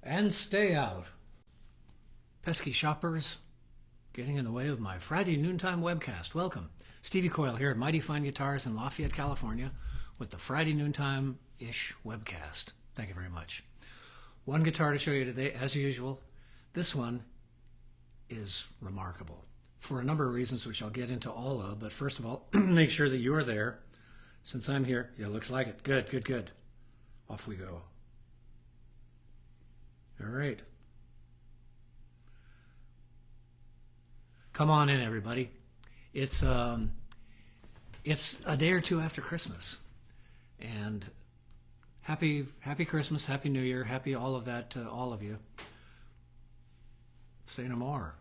and stay out. Pesky shoppers, getting in the way of my Friday noontime webcast. Welcome. Stevie Coyle here at Mighty Fine Guitars in Lafayette, California with the Friday noontime-ish webcast. Thank you very much. One guitar to show you today, as usual. This one is remarkable for a number of reasons, which I'll get into all of. But first of all, make sure that you're there. Since I'm here, yeah, looks like it. Good, good, good. Off we go. All right. Come on in, everybody. It's a day or two after Christmas, and happy Christmas, happy New Year, happy all of that to all of you. Say no more.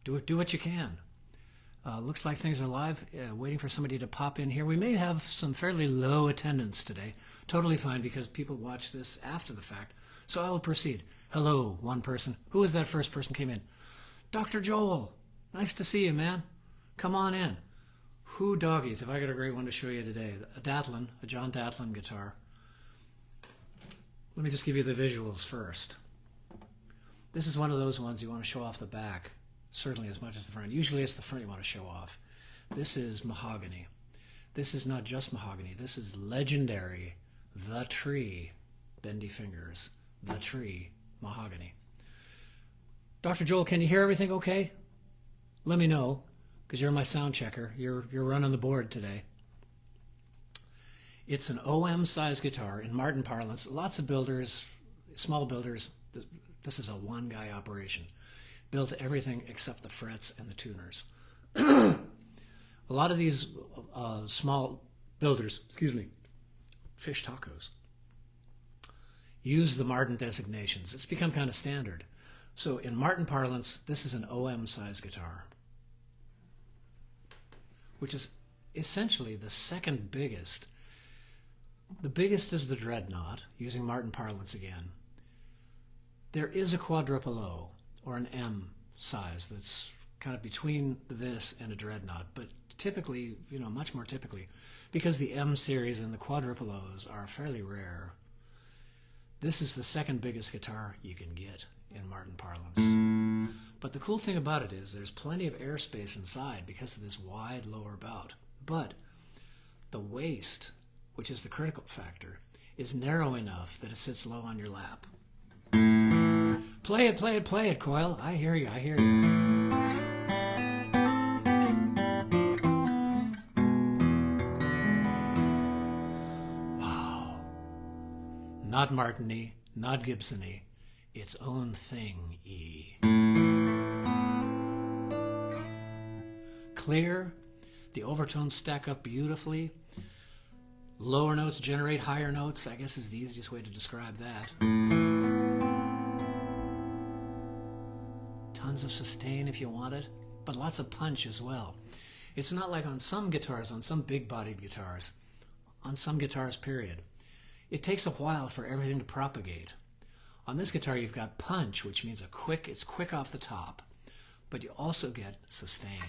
Do what you can. Looks like things are live. Waiting for somebody to pop in here. We may have some fairly low attendance today. Totally fine because people watch this after the fact. So I will proceed. Hello, one person. Who was that first person came in? Dr. Joel. Nice to see you, man. Come on in. Who doggies? Have I got a great one to show you today? A Datlen, a John Datlen guitar. Let me just give you the visuals first. This is one of those ones you want to show off the back, certainly as much as the front. Usually it's the front you want to show off. This is mahogany. This is not just mahogany. This is legendary, the tree, bendy fingers, the tree, mahogany. Dr. Joel, can you hear everything okay? Let me know, because you're my sound checker. You're running the board today. It's an OM size guitar in Martin parlance. Lots of builders, small builders. This is a one-guy operation. Built everything except the frets and the tuners. A lot of these small builders, fish tacos, use the Martin designations. It's become kind of standard. So in Martin parlance, this is an OM size guitar, which is essentially the second biggest. The biggest is the Dreadnought, using Martin parlance again. There is a quadruple O, or an M size, that's kind of between this and a Dreadnought, but typically, much more typically, because the M series and the quadruple O's are fairly rare, this is the second biggest guitar you can get in Martin parlance. But the cool thing about it is there's plenty of airspace inside because of this wide lower bout. But the waist, which is the critical factor, is narrow enough that it sits low on your lap. Play it, play it, play it, Coyle. I hear you, I hear you. Wow. Not Martin-y, not Gibson-y. Its own thing-y. Clear. The overtones stack up beautifully. Lower notes generate higher notes, I guess is the easiest way to describe that. Tons of sustain if you want it, but lots of punch as well. It's not like on some guitars, on some big-bodied guitars, on some guitars, period. It takes a while for everything to propagate. On this guitar, you've got punch, which means it's quick off the top, but you also get sustain.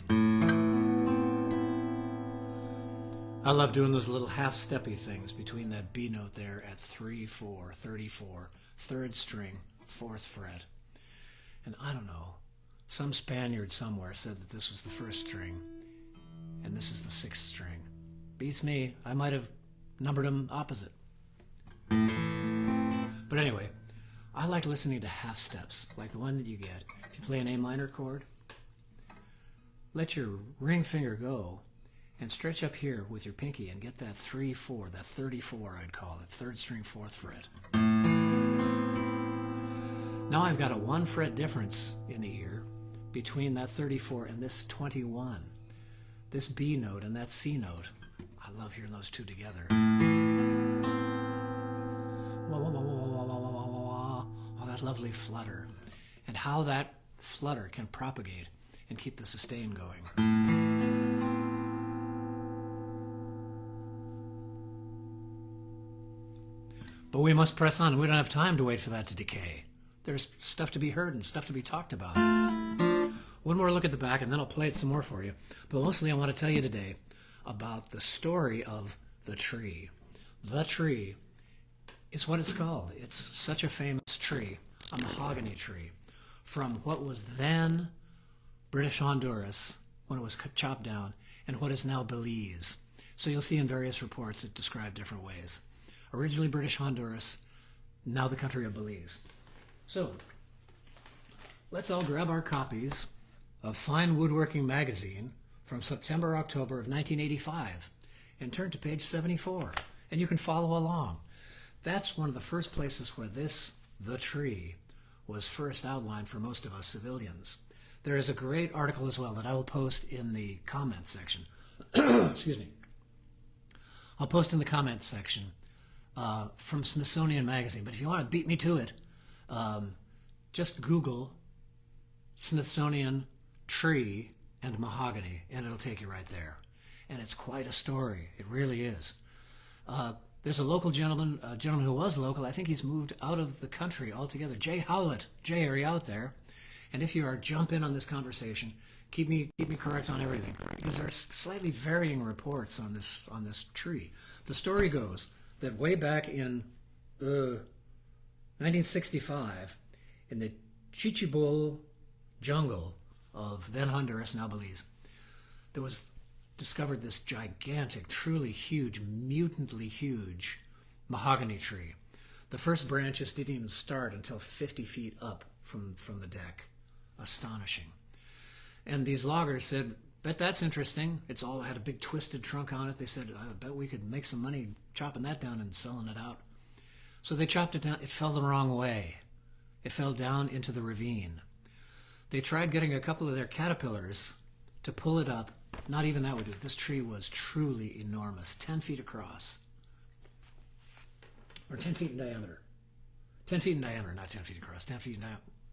I love doing those little half-steppy things between that B note there at 3-4, 34, third string, fourth fret. And I don't know, some Spaniard somewhere said that this was the first string, and this is the sixth string. Beats me. I might have numbered them opposite. But anyway, I like listening to half steps, like the one that you get. If you play an A minor chord, let your ring finger go and stretch up here with your pinky and get that 3-4, that 34 I'd call it, third string, fourth fret. Now I've got a 1 fret difference in the ear between that 34 and this 21. This B note and that C note. I love hearing those two together. Oh, that lovely flutter. And how that flutter can propagate and keep the sustain going. But we must press on. We don't have time to wait for that to decay. There's stuff to be heard and stuff to be talked about. One more look at the back and then I'll play it some more for you. But mostly I want to tell you today about the story of the tree. The tree is what it's called. It's such a famous tree. a mahogany tree from what was then British Honduras when it was chopped down and what is now Belize. So you'll see in various reports it described different ways. Originally British Honduras, now the country of Belize. So let's all grab our copies of Fine Woodworking magazine from September, October of 1985 and turn to page 74, and you can follow along. That's one of the first places where the tree, was first outlined for most of us civilians. There is a great article as well that I will post in the comments section. Excuse me. I'll post in the comments section from Smithsonian Magazine, but if you want to beat me to it, just Google Smithsonian tree and mahogany, and it'll take you right there. And it's quite a story. It really is. There's a local gentleman, a gentleman who was local. I think he's moved out of the country altogether. Jay Howlett. Jay, are you out there? And if you are, jump in on this conversation. Keep me correct on everything, because there's slightly varying reports on this tree. The story goes that way back in 1965, in the Chichibol jungle of then Honduras, now Belize, there was discovered this gigantic, truly huge, mutantly huge mahogany tree. The first branches didn't even start until 50 feet up from the deck. Astonishing. And these loggers said, bet that's interesting. It's all had a big twisted trunk on it. They said, I bet we could make some money chopping that down and selling it out. So they chopped it down. It fell the wrong way. It fell down into the ravine. They tried getting a couple of their caterpillars to pull it up. Not even that would do. This tree was truly enormous, 10 feet across. Or 10 feet in diameter. 10 feet in diameter, not 10 feet across, 10 feet in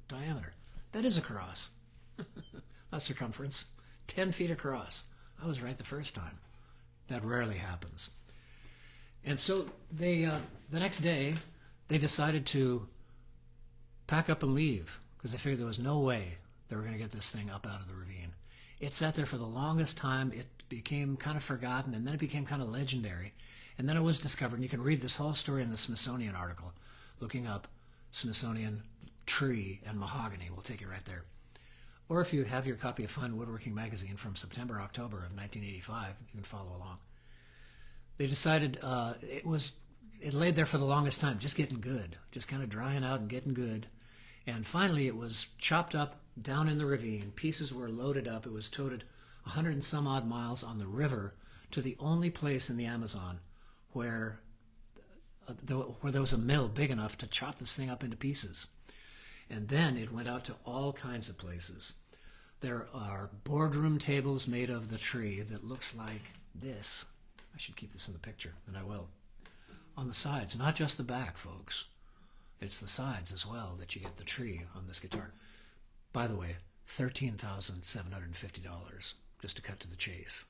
diameter. That is across. Not circumference. 10 feet across. I was right the first time. That rarely happens. And so they, the next day, they decided to pack up and leave because they figured there was no way they were going to get this thing up out of the ravine. It sat there for the longest time. It became kind of forgotten, and then it became kind of legendary. And then it was discovered, and you can read this whole story in the Smithsonian article, looking up Smithsonian tree and mahogany. We'll take you right there. Or if you have your copy of Fine Woodworking magazine from September, October of 1985, you can follow along. They decided it laid there for the longest time, just getting good, just kind of drying out and getting good. And finally it was chopped up down in the ravine. Pieces were loaded up. It was toted 100 and some odd miles on the river to the only place in the Amazon where there was a mill big enough to chop this thing up into pieces. And then it went out to all kinds of places. There are boardroom tables made of the tree that looks like this. I should keep this in the picture, and I will. On the sides, not just the back, folks. It's the sides as well that you get the tree on this guitar. By the way, $13,750, just to cut to the chase.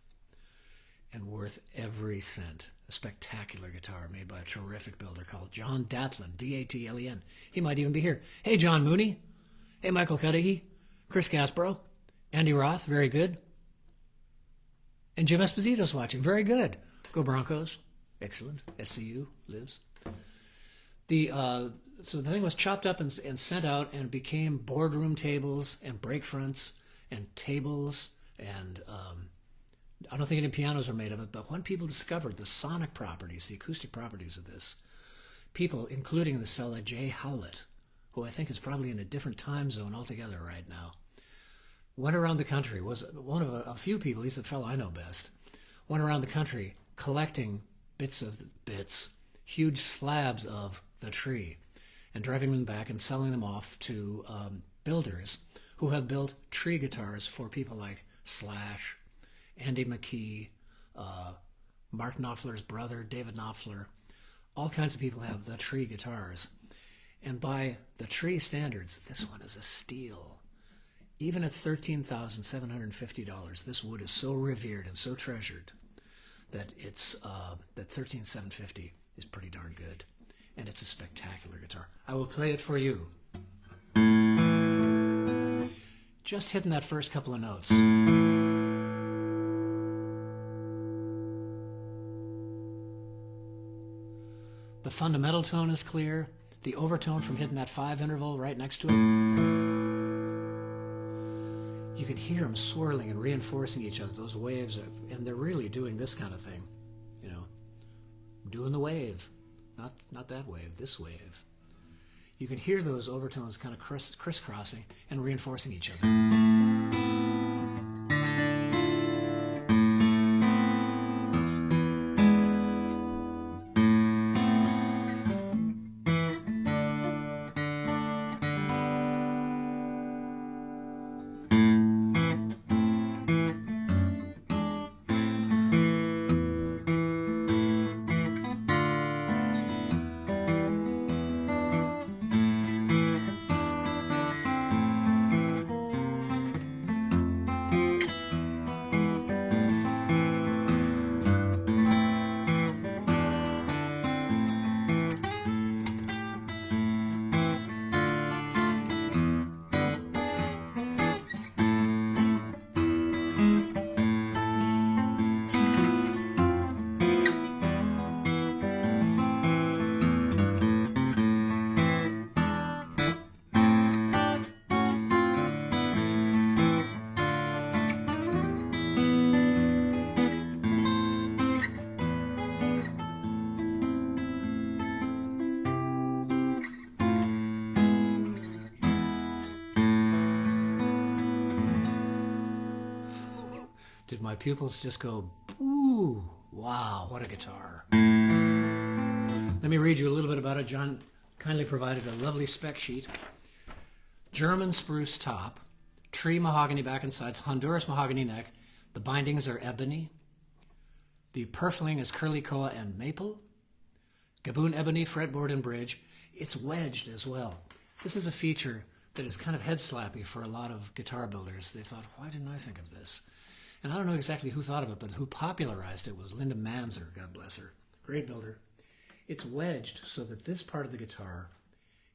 And worth every cent. A spectacular guitar made by a terrific builder called John Datlen, D-A-T-L-E-N. He might even be here. Hey, John Mooney. Hey, Michael Cutaway. Chris Gasparo. Andy Roth, very good. And Jim Esposito's watching, very good. Go Broncos. Excellent. SCU lives. So the thing was chopped up and sent out and became boardroom tables and break fronts and tables and I don't think any pianos were made of it, but when people discovered the sonic properties, the acoustic properties of this, people, including this fella Jay Howlett, who I think is probably in a different time zone altogether right now, went around the country, was one of a few people, he's the fellow I know best, went around the country collecting huge slabs of the tree, and driving them back and selling them off to builders who have built tree guitars for people like Slash, Andy McKee, Mark Knopfler's brother, David Knopfler. All kinds of people have the tree guitars. And by the tree standards, this one is a steal. Even at $13,750, this wood is so revered and so treasured that that $13,750 is pretty darn good. And it's a spectacular guitar. I will play it for you. Just hitting that first couple of notes. The fundamental tone is clear. The the overtone from hitting that 5 interval right next to it, you can hear them swirling and reinforcing each other. Those waves, and they're really doing this kind of thing, you know, doing the wave, not that wave, this wave. You can hear those overtones kind of crisscrossing and reinforcing each other. Did my pupils just go, ooh, wow, what a guitar. Let me read you a little bit about it. John kindly provided a lovely spec sheet. German spruce top, tree mahogany back and sides, Honduras mahogany neck. The bindings are ebony. The purfling is curly koa and maple. Gaboon ebony fretboard and bridge. It's wedged as well. This is a feature that is kind of head slappy for a lot of guitar builders. They thought, why didn't I think of this? And I don't know exactly who thought of it, but who popularized it was Linda Manzer, God bless her. Great builder. It's wedged so that this part of the guitar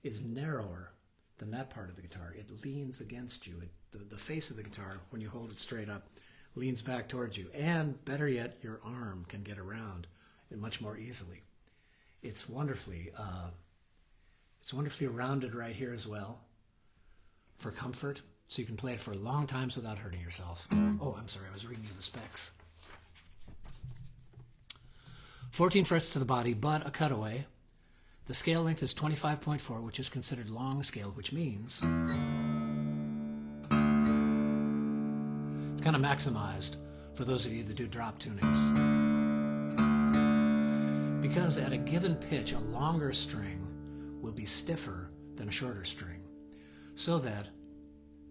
is narrower than that part of the guitar. It leans against you. The face of the guitar, when you hold it straight up, leans back towards you. And better yet, your arm can get around it much more easily. It's wonderfully rounded right here as well for comfort. So you can play it for long times without hurting yourself. Oh, I'm sorry, I was reading you the specs. 14 frets to the body, but a cutaway. The scale length is 25.4, which is considered long scale, which means it's kind of maximized for those of you that do drop tunings. Because at a given pitch, a longer string will be stiffer than a shorter string. So that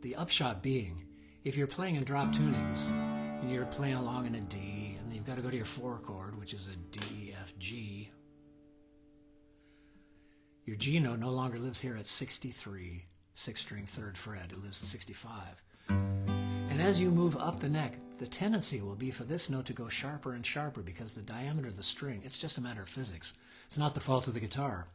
the upshot being, if you're playing in drop tunings and you're playing along in a D, and you've got to go to your 4 chord, which is a D, F, G, your G note no longer lives here at 63, 6-string 3rd fret. It lives at 65. And as you move up the neck, the tendency will be for this note to go sharper and sharper because the diameter of the string, it's just a matter of physics. It's not the fault of the guitar.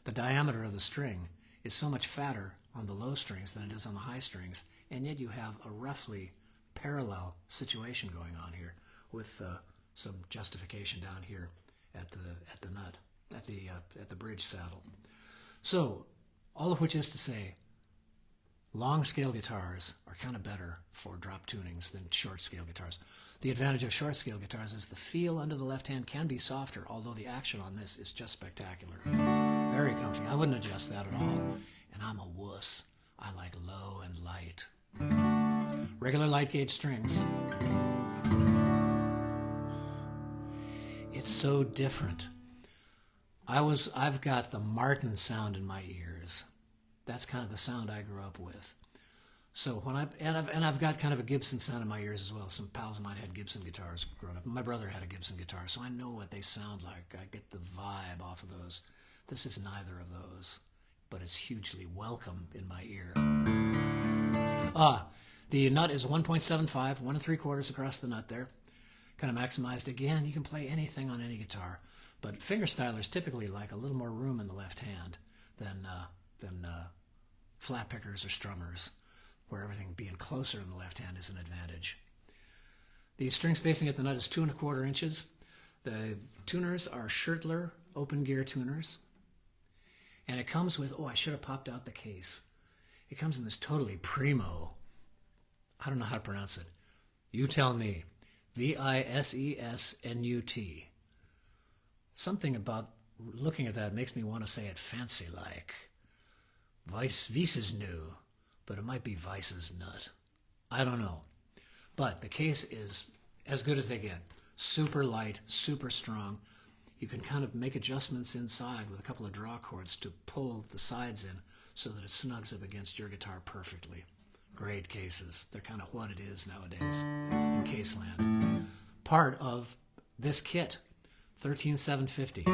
The diameter of the string is so much fatter on the low strings than it is on the high strings, and yet you have a roughly parallel situation going on here with some justification down here at the nut, at the bridge saddle. So, all of which is to say, long scale guitars are kind of better for drop tunings than short scale guitars. The advantage of short scale guitars is the feel under the left hand can be softer, although the action on this is just spectacular. Very comfy. I wouldn't adjust that at all. And I'm a wuss. I like low and light. Regular light gauge strings. It's so different. I've got the Martin sound in my ears. That's kind of the sound I grew up with. So I've got kind of a Gibson sound in my ears as well. Some pals of mine had Gibson guitars growing up. My brother had a Gibson guitar, so I know what they sound like. I get the vibe off of those. This is neither of those, but it's hugely welcome in my ear. The nut is 1.75, 1 3/4 across the nut there. Kind of maximized. Again, you can play anything on any guitar, but fingerstylers typically like a little more room in the left hand than flat pickers or strummers, where everything being closer in the left hand is an advantage. The string spacing at the nut is 2 1/4 inches. The tuners are Schertler open gear tuners. And it comes with, I should have popped out the case. It comes in this totally primo, I don't know how to pronounce it. You tell me. Visesnut. Something about looking at that makes me want to say it fancy-like. Vice's new, but it might be Vice's nut. I don't know. But the case is as good as they get. Super light, super strong. You can kind of make adjustments inside with a couple of draw cords to pull the sides in so that it snugs up against your guitar perfectly. Great cases. They're kind of what it is nowadays in Caseland. Part of this kit, 13750.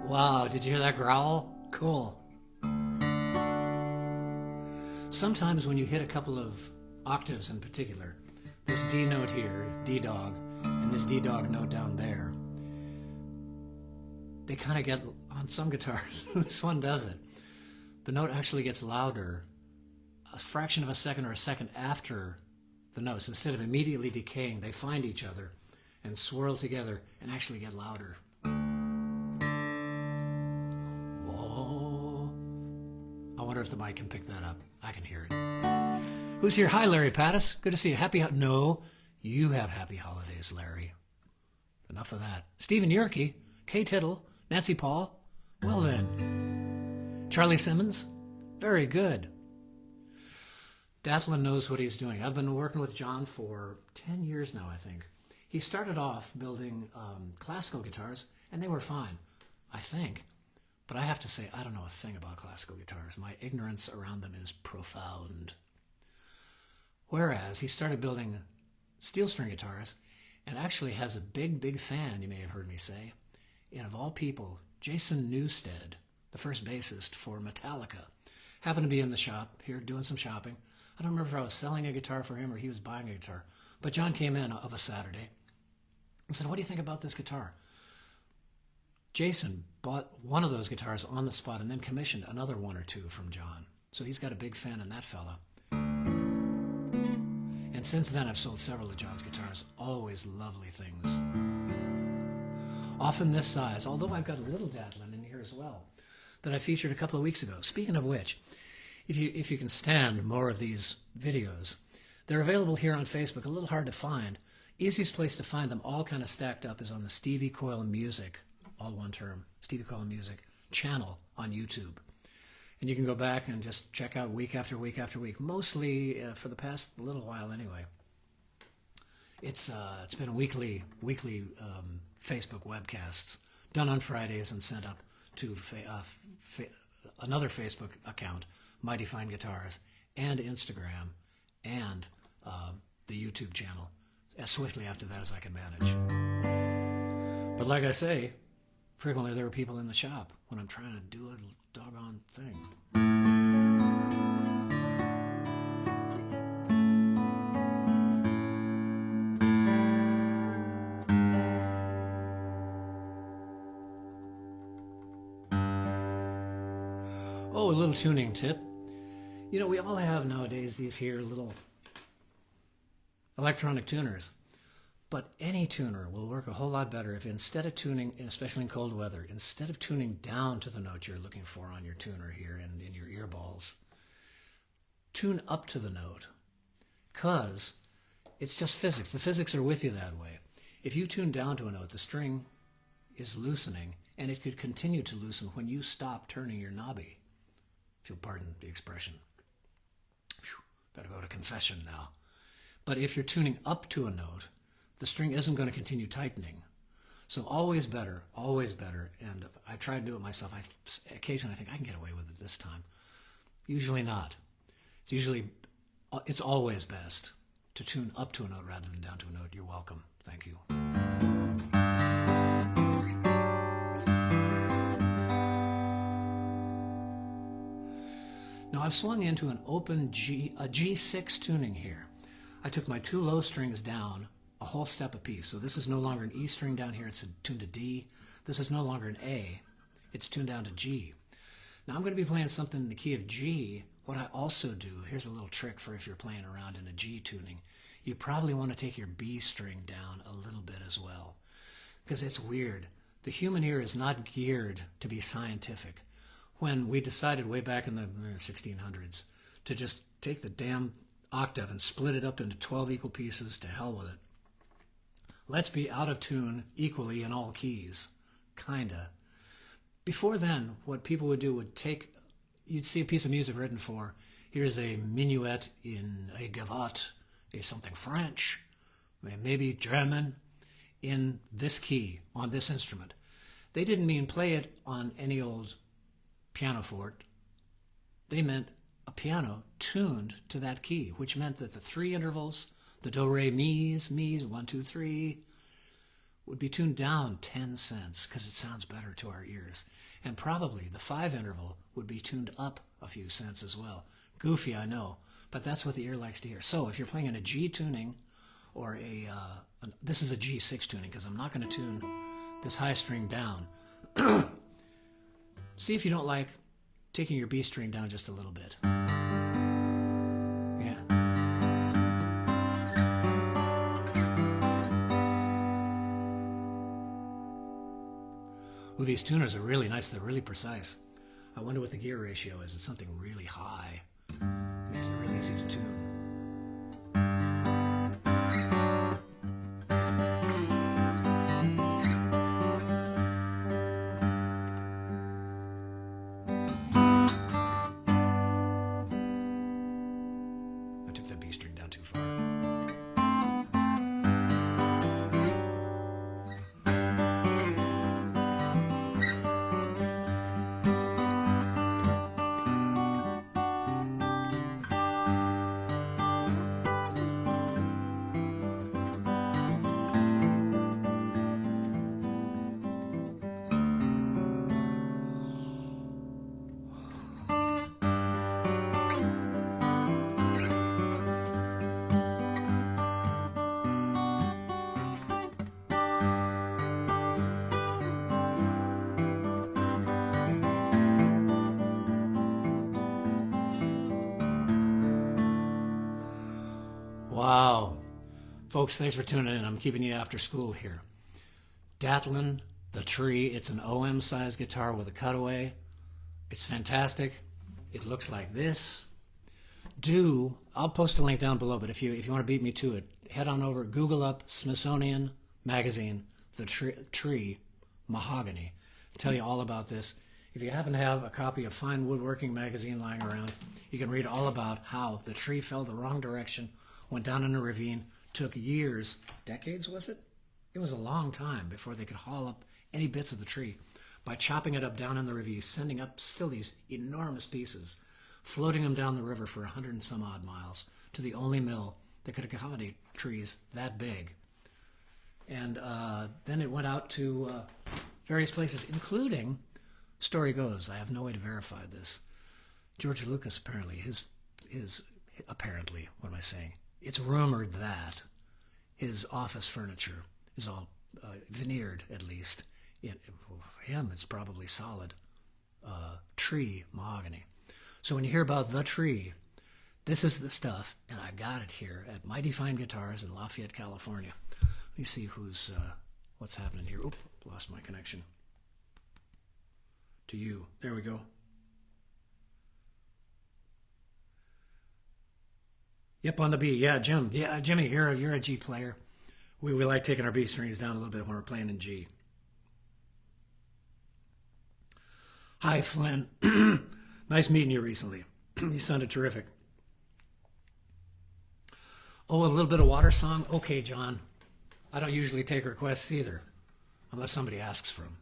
Wow, did you hear that growl? Cool. Sometimes when you hit a couple of octaves in particular, this D note here, D dog, and this D dog note down there, they kind of get, on some guitars, this one does it, the note actually gets louder a fraction of a second or a second after the notes. Instead of immediately decaying, they find each other and swirl together and actually get louder. I wonder if the mic can pick that up. I can hear it. Who's here? Hi, Larry Pattis. Good to see you. No, you have happy holidays, Larry. Enough of that. Stephen Yerke, Kay Tittle, Nancy Paul. Well then. Charlie Simmons. Very good. Datlen knows what he's doing. I've been working with John for 10 years now, I think. He started off building classical guitars, and they were fine, I think. But I have to say, I don't know a thing about classical guitars. My ignorance around them is profound. Whereas he started building steel string guitars and actually has a big, big fan, you may have heard me say, and of all people, Jason Newsted, the first bassist for Metallica, happened to be in the shop here doing some shopping. I don't remember if I was selling a guitar for him or he was buying a guitar. But John came in of a Saturday and said, "What do you think about this guitar?" Jason bought one of those guitars on the spot and then commissioned another one or two from John. So he's got a big fan in that fella. And since then I've sold several of John's guitars. Always lovely things. Often this size, although I've got a little Datlen in here as well that I featured a couple of weeks ago. Speaking of which, if you can stand more of these videos, they're available here on Facebook. A little hard to find. Easiest place to find them all kind of stacked up is on the Stevie Coyle Music, all one term, Stevie Coyle Music channel on YouTube. And you can go back and just check out week after week after week, mostly for the past little while anyway. It's been weekly Facebook webcasts done on Fridays and sent up to another Facebook account, Mighty Fine Guitars, and Instagram, and the YouTube channel, as swiftly after that as I can manage. But like I say, frequently there are people in the shop when I'm trying to do a doggone thing. Oh, a little tuning tip. You know, we all have nowadays these here little electronic tuners. But any tuner will work a whole lot better if instead of tuning, especially in cold weather, instead of tuning down to the note you're looking for on your tuner here and in your earballs, tune up to the note. Because it's just physics. The physics are with you that way. If you tune down to a note, the string is loosening, and it could continue to loosen when you stop turning your knobby. If you'll pardon the expression. Whew, better go to confession now. But if you're tuning up to a note, the string isn't going to continue tightening. So always better, and I try to do it myself. Occasionally I think I can get away with it this time. Usually not. It's always best to tune up to a note rather than down to a note. You're welcome. Thank you. I've swung into an open a G6 tuning here. I took my 2 low strings down a whole step apiece. So this is no longer an E string down here, it's tuned to D. This is no longer an A, it's tuned down to G. Now I'm going to be playing something in the key of G. What I also do, here's a little trick for if you're playing around in a G tuning. You probably want to take your B string down a little bit as well, because it's weird. The human ear is not geared to be scientific. When we decided way back in the 1600s to just take the damn octave and split it up into 12 equal pieces, to hell with it. Let's be out of tune equally in all keys, kinda. Before then, what people would do would take, you'd see a piece of music written for, here's a minuet in a gavotte, a something French, maybe German, in this key, on this instrument. They didn't mean play it on any old pianoforte. They meant a piano tuned to that key, which meant that the 3 intervals, the do, re, mi's, 1, 2, 3, would be tuned down 10 cents because it sounds better to our ears. And probably the 5 interval would be tuned up a few cents as well. Goofy, I know, but that's what the ear likes to hear. So if you're playing in a G tuning, or this is a G6 tuning because I'm not going to tune this high string down. See if you don't like taking your B string down just a little bit. Yeah. Ooh, these tuners are really nice. They're really precise. I wonder what the gear ratio is. It's something really high. Makes it really easy to tune. Wow. Folks, thanks for tuning in. I'm keeping you after school here. Datlen, the Tree. It's an OM-sized guitar with a cutaway. It's fantastic. It looks like this. I'll post a link down below, but if you want to beat me to it, head on over, Google up Smithsonian Magazine, the Tree, Mahogany. I'll tell you all about this. If you happen to have a copy of Fine Woodworking magazine lying around, you can read all about how the tree fell the wrong direction, went down in a ravine, took years, decades was it? It was a long time before they could haul up any bits of the tree by chopping it up down in the ravine, sending up still these enormous pieces, floating them down the river for 100 and some odd miles to the only mill that could accommodate trees that big. And then it went out to various places, including, story goes, I have no way to verify this, George Lucas apparently, apparently, what am I saying? It's rumored that his office furniture is all veneered, at least. For him, it's probably solid tree mahogany. So when you hear about the Tree, this is the stuff, and I got it here at Mighty Fine Guitars in Lafayette, California. Let me see what's happening here. Oop, lost my connection to you. There we go. Yep, on the B. Yeah, Jim. Yeah, Jimmy, you're a G player. We like taking our B strings down a little bit when we're playing in G. Hi, Flynn. Nice meeting you recently. You sounded terrific. Oh, a little bit of water song? Okay, John. I don't usually take requests either, unless somebody asks for them.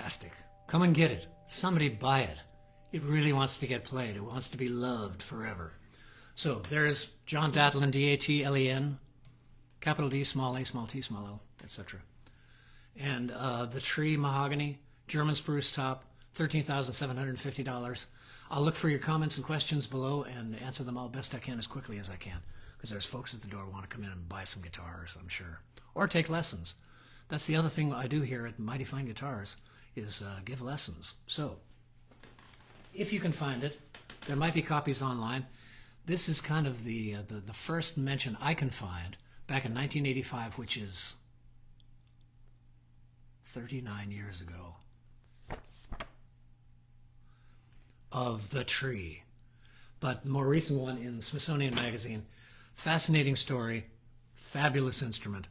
fantastic. Come and get it. Somebody buy it. It really wants to get played. It wants to be loved forever. So there's John Datlen, D-A-T-L-E-N, capital D, small a, small t, small o, etc. And the tree mahogany, German spruce top, $13,750. I'll look for your comments and questions below and answer them all best I can as quickly as I can, because there's folks at the door who want to come in and buy some guitars, I'm sure, or take lessons. That's the other thing I do here at Mighty Fine Guitars is give lessons. So if you can find it, there might be copies online. This is kind of the first mention I can find back in 1985, which is 39 years ago, of the tree. But more recent one in Smithsonian Magazine. Fascinating story, fabulous instrument.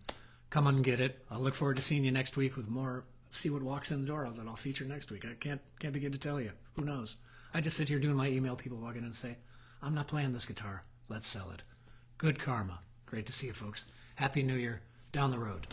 Come on and get it. I'll look forward to seeing you next week with more. See what walks in the door that I'll feature next week. I can't begin to tell you. Who knows? I just sit here doing my email. People walk in and say, I'm not playing this guitar. Let's sell it. Good karma. Great to see you, folks. Happy New Year. Down the road.